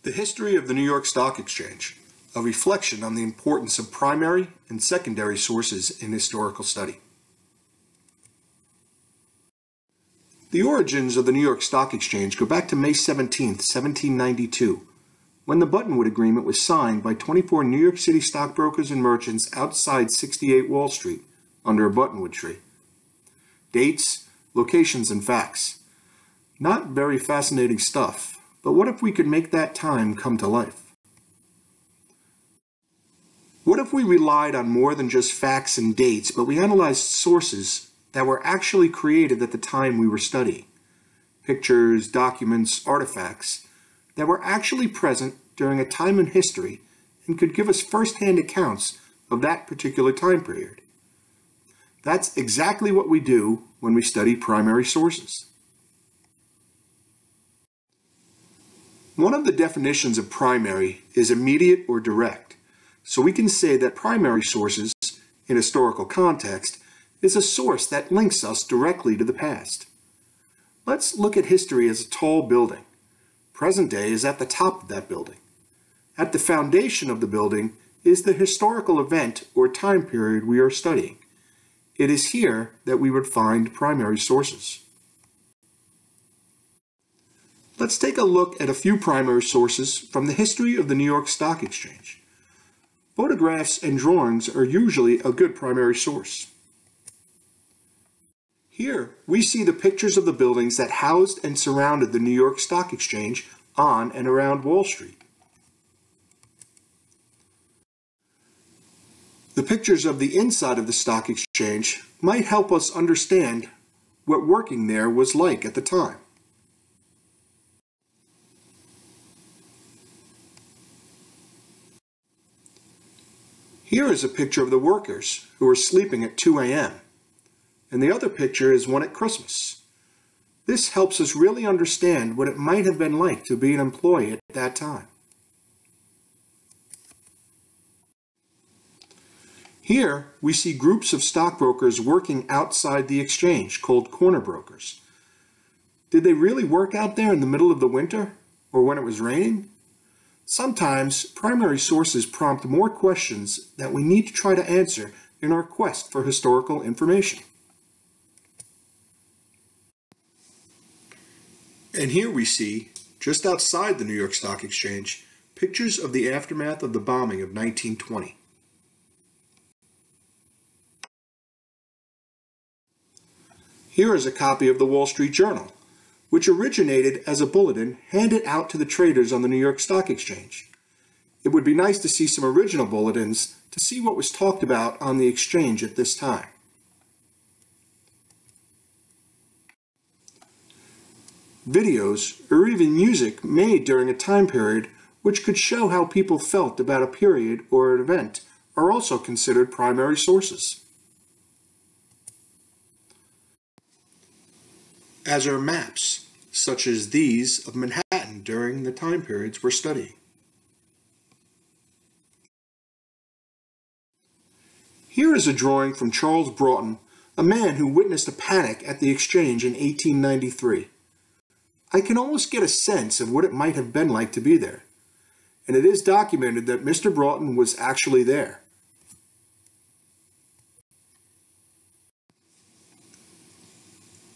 The history of the New York Stock Exchange, a reflection on the importance of primary and secondary sources in historical study. The origins of the New York Stock Exchange go back to May 17, 1792, when the Buttonwood Agreement was signed by 24 New York City stockbrokers and merchants outside 68 Wall Street under a buttonwood tree. Dates, locations, and facts. Not very fascinating stuff, but what if we could make that time come to life? What if we relied on more than just facts and dates, but we analyzed sources that were actually created at the time we were studying? Pictures, documents, artifacts that were actually present during a time in history and could give us first-hand accounts of that particular time period. That's exactly what we do when we study primary sources. One of the definitions of primary is immediate or direct, so we can say that primary sources, in historical context, is a source that links us directly to the past. Let's look at history as a tall building. Present day is at the top of that building. At the foundation of the building is the historical event or time period we are studying. It is here that we would find primary sources. Let's take a look at a few primary sources from the history of the New York Stock Exchange. Photographs and drawings are usually a good primary source. Here, we see the pictures of the buildings that housed and surrounded the New York Stock Exchange on and around Wall Street. The pictures of the inside of the stock exchange might help us understand what working there was like at the time. Here is a picture of the workers who are sleeping at 2 a.m. and the other picture is one at Christmas. This helps us really understand what it might have been like to be an employee at that time. Here, we see groups of stockbrokers working outside the exchange, called corner brokers. Did they really work out there in the middle of the winter, or when it was raining? Sometimes, primary sources prompt more questions that we need to try to answer in our quest for historical information. And here we see, just outside the New York Stock Exchange, pictures of the aftermath of the bombing of 1920. Here is a copy of the Wall Street Journal, which originated as a bulletin handed out to the traders on the New York Stock Exchange. It would be nice to see some original bulletins to see what was talked about on the exchange at this time. Videos, or even music made during a time period which could show how people felt about a period or an event are also considered primary sources. As are maps, such as these of Manhattan during the time periods we're studying. Here is a drawing from Charles Broughton, a man who witnessed a panic at the exchange in 1893. I can almost get a sense of what it might have been like to be there, and it is documented that Mr. Broughton was actually there.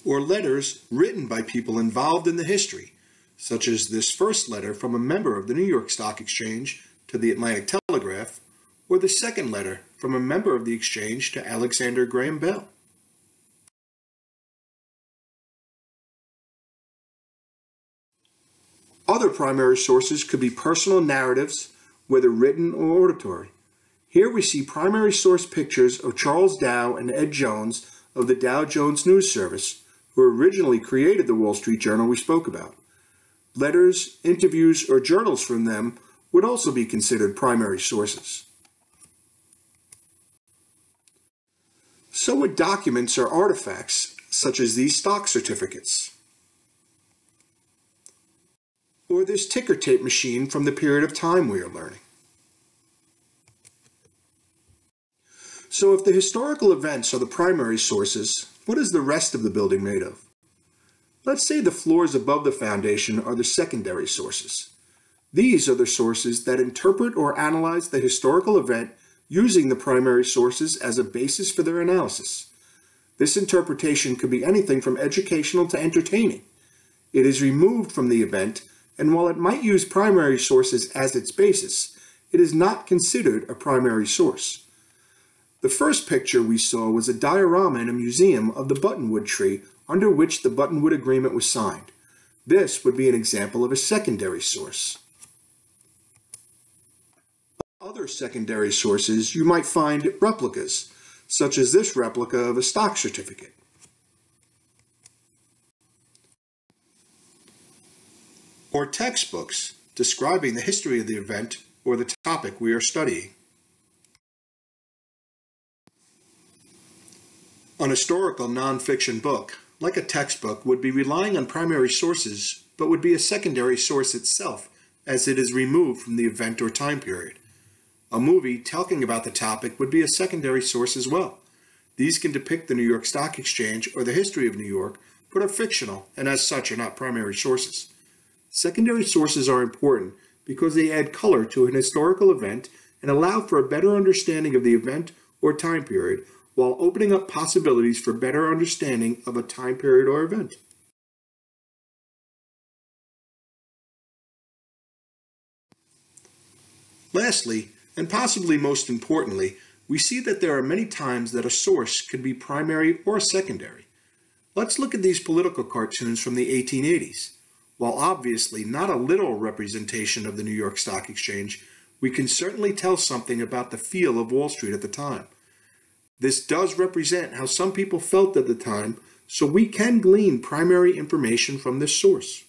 Or letters written by people involved in the history, such as this first letter from a member of the New York Stock Exchange to the Atlantic Telegraph, or the second letter from a member of the exchange to Alexander Graham Bell. Other primary sources could be personal narratives, whether written or auditory. Here we see primary source pictures of Charles Dow and Ed Jones of the Dow Jones News Service, who originally created the Wall Street Journal we spoke about. Letters, interviews, or journals from them would also be considered primary sources. So would documents or artifacts, such as these stock certificates, or this ticker tape machine from the period of time we are learning. So if the historical events are the primary sources, what is the rest of the building made of? Let's say the floors above the foundation are the secondary sources. These are the sources that interpret or analyze the historical event using the primary sources as a basis for their analysis. This interpretation could be anything from educational to entertaining. It is removed from the event, and while it might use primary sources as its basis, it is not considered a primary source. The first picture we saw was a diorama in a museum of the buttonwood tree under which the Buttonwood Agreement was signed. This would be an example of a secondary source. Other secondary sources you might find replicas, such as this replica of a stock certificate. Or textbooks describing the history of the event or the topic we are studying. An historical nonfiction book, like a textbook, would be relying on primary sources, but would be a secondary source itself, as it is removed from the event or time period. A movie talking about the topic would be a secondary source as well. These can depict the New York Stock Exchange or the history of New York, but are fictional and as such are not primary sources. Secondary sources are important because they add color to an historical event and allow for a better understanding of the event or time period, while opening up possibilities for better understanding of a time period or event. Lastly, and possibly most importantly, we see that there are many times that a source could be primary or secondary. Let's look at these political cartoons from the 1880s. While obviously not a literal representation of the New York Stock Exchange, we can certainly tell something about the feel of Wall Street at the time. This does represent how some people felt at the time, so we can glean primary information from this source.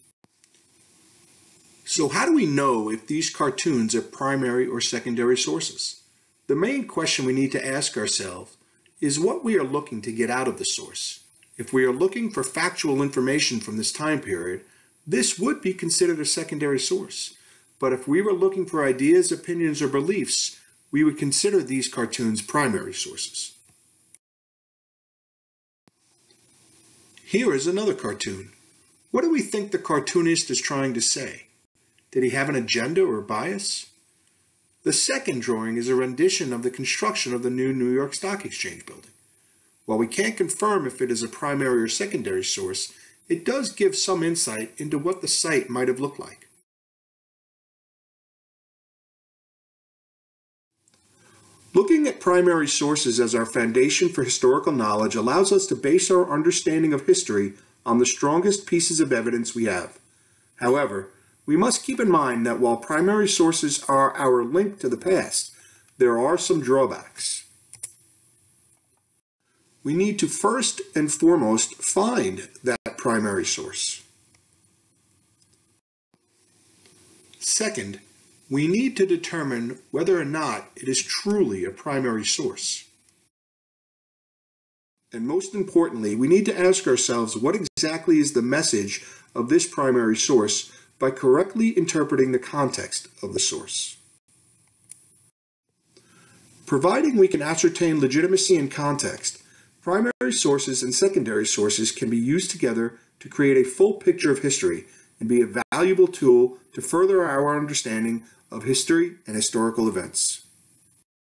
So how do we know if these cartoons are primary or secondary sources? The main question we need to ask ourselves is what we are looking to get out of the source. If we are looking for factual information from this time period, this would be considered a secondary source. But if we were looking for ideas, opinions, or beliefs, we would consider these cartoons primary sources. Here is another cartoon. What do we think the cartoonist is trying to say? Did he have an agenda or bias? The second drawing is a rendition of the construction of the new New York Stock Exchange building. While we can't confirm if it is a primary or secondary source, it does give some insight into what the site might have looked like. Looking at primary sources as our foundation for historical knowledge allows us to base our understanding of history on the strongest pieces of evidence we have. However, we must keep in mind that while primary sources are our link to the past, there are some drawbacks. We need to first and foremost find that primary source. Second, we need to determine whether or not it is truly a primary source. And most importantly, we need to ask ourselves what exactly is the message of this primary source by correctly interpreting the context of the source. Providing we can ascertain legitimacy and context, primary sources and secondary sources can be used together to create a full picture of history and be a valuable tool to further our understanding of history and historical events.